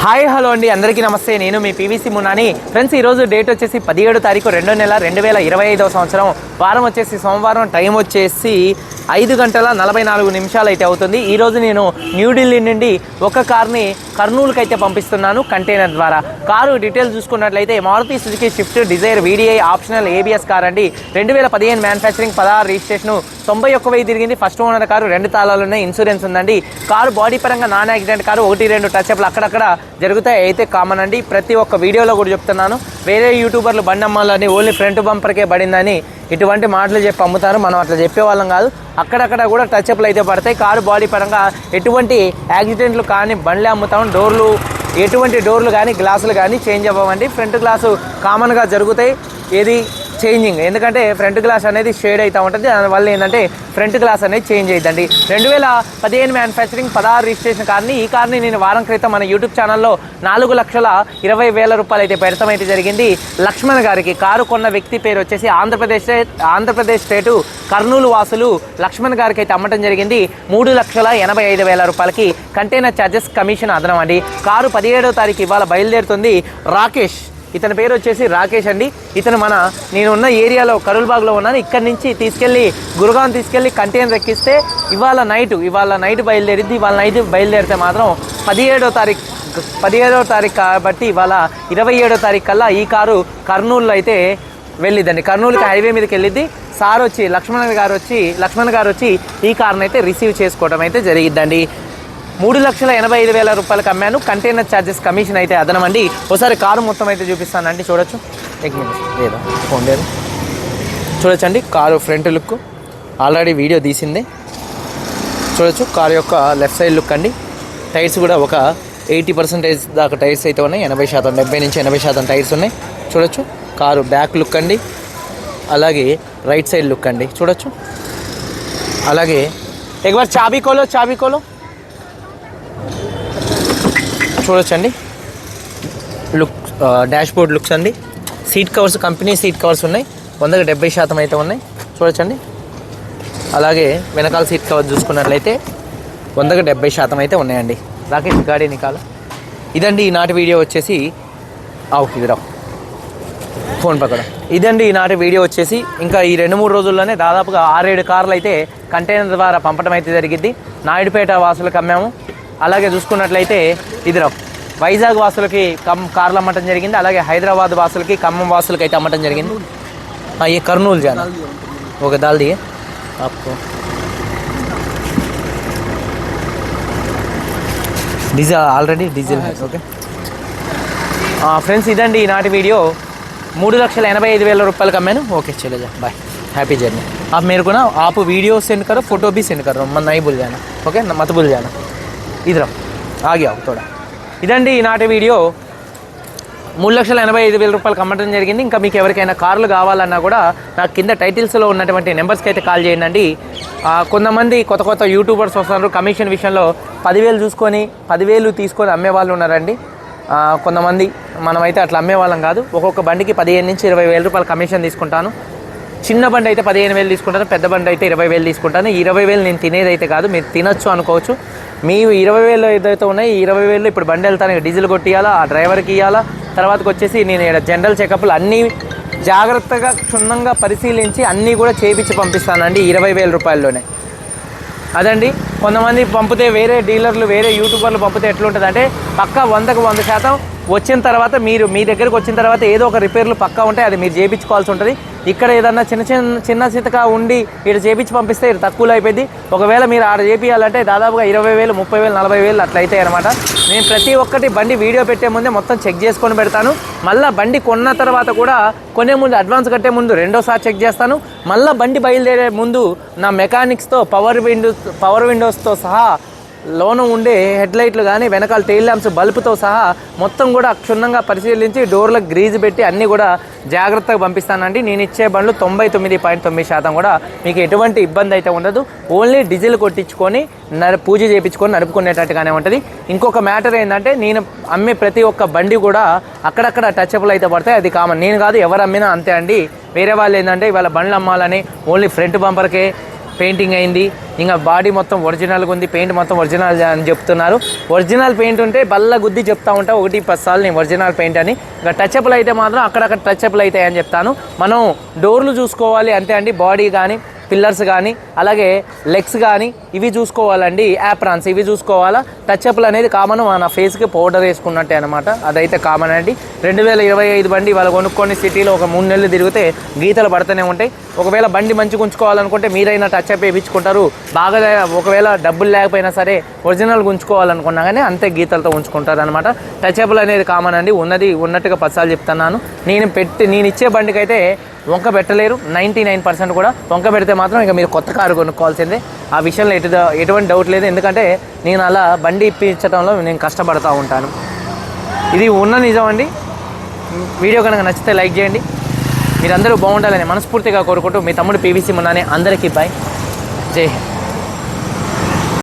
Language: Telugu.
హాయ్ హలో అండి, అందరికీ నమస్తే. నేను మీ పీవీసీ మున్నాని. ఫ్రెండ్స్, ఈరోజు డేట్ వచ్చేసి 17 తారీఖు 2వ నెల 2025వ సంవత్సరం. వారం వచ్చేసి సోమవారం. టైం వచ్చేసి 5:44 అయితే అవుతుంది. ఈరోజు నేను న్యూఢిల్లీ నుండి ఒక కార్ని కర్నూలుకి అయితే పంపిస్తున్నాను కంటైనర్ ద్వారా. కారు డీటెయిల్స్ చూసుకున్నట్లయితే Maruti Suzuki Swift Dzire VDI optional ABS car అండి. 2015 మ్యానుఫ్యాక్చరింగ్, 16 రిజిస్ట్రేషన్, 91,000 తిరిగింది. ఫస్ట్ ఓనర్ కారు, 2 తాళాలు ఉన్నాయి, ఇన్సూరెన్స్ ఉందండి. కారు బాడీ పరంగా నాన్ యాక్సిడెంట్ కారు. 1-2 టచ్అప్లు అక్కడక్కడ జరుగుతాయి, అయితే కామన్ అండి. ప్రతి ఒక్క వీడియోలో కూడా చెప్తున్నాను, వేరే యూట్యూబర్లు బండి అమ్మాలని ఓన్లీ ఫ్రంట్ బంపర్కే పడిందని ఇటువంటి మాటలు చెప్పి అమ్ముతారు. మనం అట్లా చెప్పేవాళ్ళం కాదు. అక్కడక్కడ కూడా టచ్అప్లు అయితే పడతాయి. కారు బాడీ పరంగా ఎటువంటి యాక్సిడెంట్లు కానీ బండ్లే అమ్ముతాం. డోర్లు, ఎటువంటి డోర్లు కానీ గ్లాసులు కానీ చేంజ్ అవ్వమండి. ఫ్రంట్ గ్లాసు కామన్గా జరుగుతాయి, ఏది చేంజింగ్, ఎందుకంటే ఫ్రంట్ గ్లాస్ అనేది షేడ్ అవుతూ ఉంటుంది. దానివల్ల ఏంటంటే ఫ్రంట్ గ్లాస్ అనేది చేంజ్ అవుతుందండి. 2015 మ్యానుఫ్యాక్చరింగ్, 16 రిజిస్ట్రేషన్ కార్ని. ఈ కార్ని నేను వారం క్రితం మన యూట్యూబ్ ఛానల్లో 4,20,000 రూపాయలు అయితే పెడతాం అయితే జరిగింది. లక్ష్మణ్ గారికి. కారు కొన్న వ్యక్తి పేరు వచ్చేసి ఆంధ్రప్రదేశ్ స్టేటు కర్నూలు వాసులు లక్ష్మణ్ గారికి అయితే అమ్మటం జరిగింది. 3,85,000 రూపాయలకి. కంటైనర్ ఛార్జెస్ కమిషన్ అదనం అండి. కారు 17వ తారీఖు ఇవాళ బయలుదేరుతుంది. రాకేష్, ఇతని పేరు వచ్చేసి రాకేష్ అండి. ఇతను నేను ఉన్న ఏరియాలో కరుల్బాగ్లో ఉన్నాను. ఇక్కడి నుంచి తీసుకెళ్ళి గురుగాం తీసుకెళ్ళి కంటైనర్ ఎక్కిస్తే ఇవాళ నైట్ బయలుదేరింది. ఇవాళ నైట్ బయలుదేరితే మాత్రం 17వ తారీఖు కాబట్టి ఇవాళ 27వ తారీఖు కల్లా ఈ కారు కర్నూలులో అయితే వెళ్ళిద్దండి. కర్నూలుకి హైవే మీదకి వెళ్ళిద్ది. సార్ వచ్చి లక్ష్మణ్ గారు వచ్చి ఈ కార్ని అయితే రిసీవ్ చేసుకోవడం అయితే జరిగిద్దండి. 3,85,000 రూపాయలకు అమ్మాను. కంటైనర్ ఛార్జెస్ కమిషన్ అయితే అదనమండి. ఒకసారి కారు మొత్తం అయితే చూపిస్తానండి, చూడొచ్చు. లేదా ఫోన్ లేదు, చూడొచ్చండి. Car front look already video తీసిందే, చూడొచ్చు. కారు యొక్క లెఫ్ట్ సైడ్ లుక్ అండి. టైర్స్ కూడా ఒక 80% దాకా టైర్స్ అయితే ఉన్నాయి. 80%, 70 నుంచి 80% టైర్స్ ఉన్నాయి, చూడొచ్చు. కారు బ్యాక్ లుక్ అండి. అలాగే రైట్ సైడ్ లుక్ అండి, చూడొచ్చు. అలాగే ఎగబార్ చాబీ కోలో చూడొచ్చండి. లుక్, డాష్ బోర్డ్ లుక్స్ అండి. Seat covers company seat covers ఉన్నాయి. 170% అయితే ఉన్నాయి, చూడొచ్చండి. అలాగే వెనకాల సీట్ కవర్ చూసుకున్నట్లయితే 170% అయితే ఉన్నాయండి. రాకేష్ గాడి నికాల. ఇదండి ఈనాటి వీడియో వచ్చేసి ఫోన్ పక్కన. ఇదండి ఈనాటి వీడియో వచ్చేసి. ఇంకా ఈ 2-3 రోజుల్లోనే దాదాపుగా 6-7 కార్లు అయితే కంటైనర్ ద్వారా పంపడం అయితే జరిగింది. నాయుడుపేట వాసులకు అమ్మాము. అలాగే చూసుకున్నట్లయితే వైజాగ్ వాసులకి కార్లు అమ్మటం జరిగింది. అలాగే హైదరాబాద్ వాసులకి, ఖమ్మం వాసులకి అయితే అమ్మటం జరిగింది. ये कर्नूल जाना ओके डाल दिए आपको डीजल ऑलरेडी डीजल है ओके फ्रेंड्स इधंडी ఈనాటి వీడియో 3,85,000 రూపాయలకు అమ్మాను. ఓకే चले जा बाय हैप्पी जर्नी. आप मेरे को ना आप वीडियो सेंड करो, फोटो भी सेंड कर रहा हूँ, मैं नहीं भूल जाना ओके, मत भूल जाना. इधर आ गया थोड़ा. ఇదండి ఈనాటి వీడియో. 3,85,000 రూపాయలకు అమ్మటం జరిగింది. ఇంకా మీకు ఎవరికైనా కార్లు కావాలన్నా కూడా నాకు కింద టైటిల్స్లో ఉన్నటువంటి నెంబర్స్కి అయితే కాల్ చేయండి. కొంతమంది కొత్త యూట్యూబర్స్ వస్తున్నారు. కమిషన్ విషయంలో 10,000 చూసుకొని 10,000 తీసుకొని అమ్మే వాళ్ళు ఉన్నారండి. కొంతమంది, మనమైతే అట్లా అమ్మేవాళ్ళం కాదు. ఒక్కొక్క బండికి 15,000 నుంచి 20,000 రూపాయలు కమిషన్ తీసుకుంటాను. చిన్న బండి అయితే 15,000 తీసుకుంటాను, పెద్ద బండి అయితే 20,000 తీసుకుంటాను. 20,000 నేను తినేదైతే కాదు, మీరు తినొచ్చు అనుకోవచ్చు. మీ 20,000 ఏదైతే ఉన్నాయి, 20,000 ఇప్పుడు బండి వెళ్తాను, డీజిల్ కొట్టియాలా, ఆ డ్రైవర్కి ఇవ్వాలా. తర్వాతకి వచ్చేసి నేను ఇక్కడ జనరల్ చెకప్లు అన్నీ జాగ్రత్తగా క్షుణ్ణంగా పరిశీలించి అన్నీ కూడా చేయించి పంపిస్తానండి 20,000 రూపాయల్లోనే. అదండి. కొంతమంది పంపితే, వేరే డీలర్లు, వేరే యూట్యూబర్లు పంపితే ఎట్లుంటుంది అంటే పక్కా 100కు 100% వచ్చిన తర్వాత మీ దగ్గరికి వచ్చిన తర్వాత ఏదో ఒక రిపేర్లు పక్కా ఉంటాయి, అది మీరు చేయించుకోవాల్సి ఉంటుంది. ఇక్కడ ఏదన్నా చిన్న చితగా ఉండి ఇక్కడ చేయించి పంపిస్తే ఇది తక్కువలో అయిపోయింది. ఒకవేళ మీరు ఆడ చేయించాలంటే దాదాపుగా 20,000, 30,000, 40,000 అట్లా అవుతాయి అనమాట. నేను ప్రతి ఒక్కటి బండి వీడియో పెట్టే ముందే మొత్తం చెక్ చేసుకొని పెడతాను. మళ్ళీ బండి కొన్న తర్వాత కూడా కొనే ముందు, అడ్వాన్స్ కట్టే ముందు రెండోసారి చెక్ చేస్తాను. మళ్ళీ బండి బయలుదేరే ముందు నా మెకానిక్స్తో పవర్ విండోస్తో సహా, లోన ఉండే హెడ్లైట్లు కానీ, వెనకాల టెయిల్ ల్యాంప్స్ బల్బుతో సహా మొత్తం కూడా క్షుణ్ణంగా పరిశీలించి డోర్లకు గ్రీజ్ పెట్టి అన్నీ కూడా జాగ్రత్తగా పంపిస్తానండి. నేను ఇచ్చే బండ్లు 99.9% కూడా మీకు ఎటువంటి ఇబ్బంది అయితే ఉండదు. ఓన్లీ డీజిల్ కొట్టించుకొని పూజ చేయించుకొని నడుపుకునేటట్టుగానే ఉంటుంది. ఇంకొక మ్యాటర్ ఏంటంటే, నేను అమ్మే ప్రతి ఒక్క బండి కూడా అక్కడక్కడ టచ్అప్లు అయితే పడతాయి, అది కామన్. నేను కాదు, ఎవరు అమ్మినా అంతే అండి. వేరే వాళ్ళు ఏంటంటే ఇవాళ బండ్లు అమ్మాలని ఓన్లీ ఫ్రంట్ బంపర్కే పెయింటింగ్ అయింది, ఇంకా బాడీ మొత్తం ఒరిజినల్గా ఉంది, పెయింట్ మొత్తం ఒరిజినల్ అని చెప్తున్నారు. ఒరిజినల్ పెయింట్ ఉంటే బల్ల గుద్ది చెప్తా ఉంటా 1-10 సార్లు నేను ఒరిజినల్ పెయింట్ అని. ఇంకా టచ్అప్లు అయితే మాత్రం అక్కడక్కడ టచ్అప్లు అవుతాయి అని చెప్తాను. మనం డోర్లు చూసుకోవాలి అంతే అండి, బాడీ కానీ పిల్లర్స్ కానీ అలాగే లెగ్స్ కానీ ఇవి చూసుకోవాలండి, యాప్రాన్స్ ఇవి చూసుకోవాలా. టచ్అప్లు అనేది కామన్, మన ఫేస్కి పౌడర్ వేసుకున్నట్టే అనమాట, అదైతే కామన్ అండి. 2025 బండి వాళ్ళు కొనుక్కొని సిటీలో ఒక 3 నెలలు తిరిగితే గీతలు పడుతూనే ఉంటాయి. ఒకవేళ బండి మంచిగా ఉంచుకోవాలనుకుంటే మీరైనా టచ్అప్ వేయించుకుంటారు. బాగా ఒకవేళ డబ్బులు లేకపోయినా సరే ఒరిజినల్గా ఉంచుకోవాలనుకున్నా కానీ అంతే గీతలతో ఉంచుకుంటారు అనమాట. టచ్అప్లు అనేది కామన్ అండి, ఉన్నట్టుగా 10 సార్లు చెప్తున్నాను. నేను ఇచ్చే బండికి అయితే వంక పెట్టలేరు 99% కూడా. వంక పెడితే మాత్రం ఇక మీరు కొత్త కారు కొనుక్కోవాల్సిందే, ఆ విషయంలో ఎటువంటి డౌట్ లేదు. ఎందుకంటే నేను అలా బండి ఇప్పించడంలో నేను కష్టపడుతూ ఉంటాను. ఇది ఉన్న నిజం అండి. వీడియో కనుక నచ్చితే లైక్ చేయండి. మీరందరూ బాగుండాలని మనస్ఫూర్తిగా కోరుకుంటూ మీ తమ్ముడు పీవీసీ మున్నానే. అందరికీ బాయ్, జై హింద్.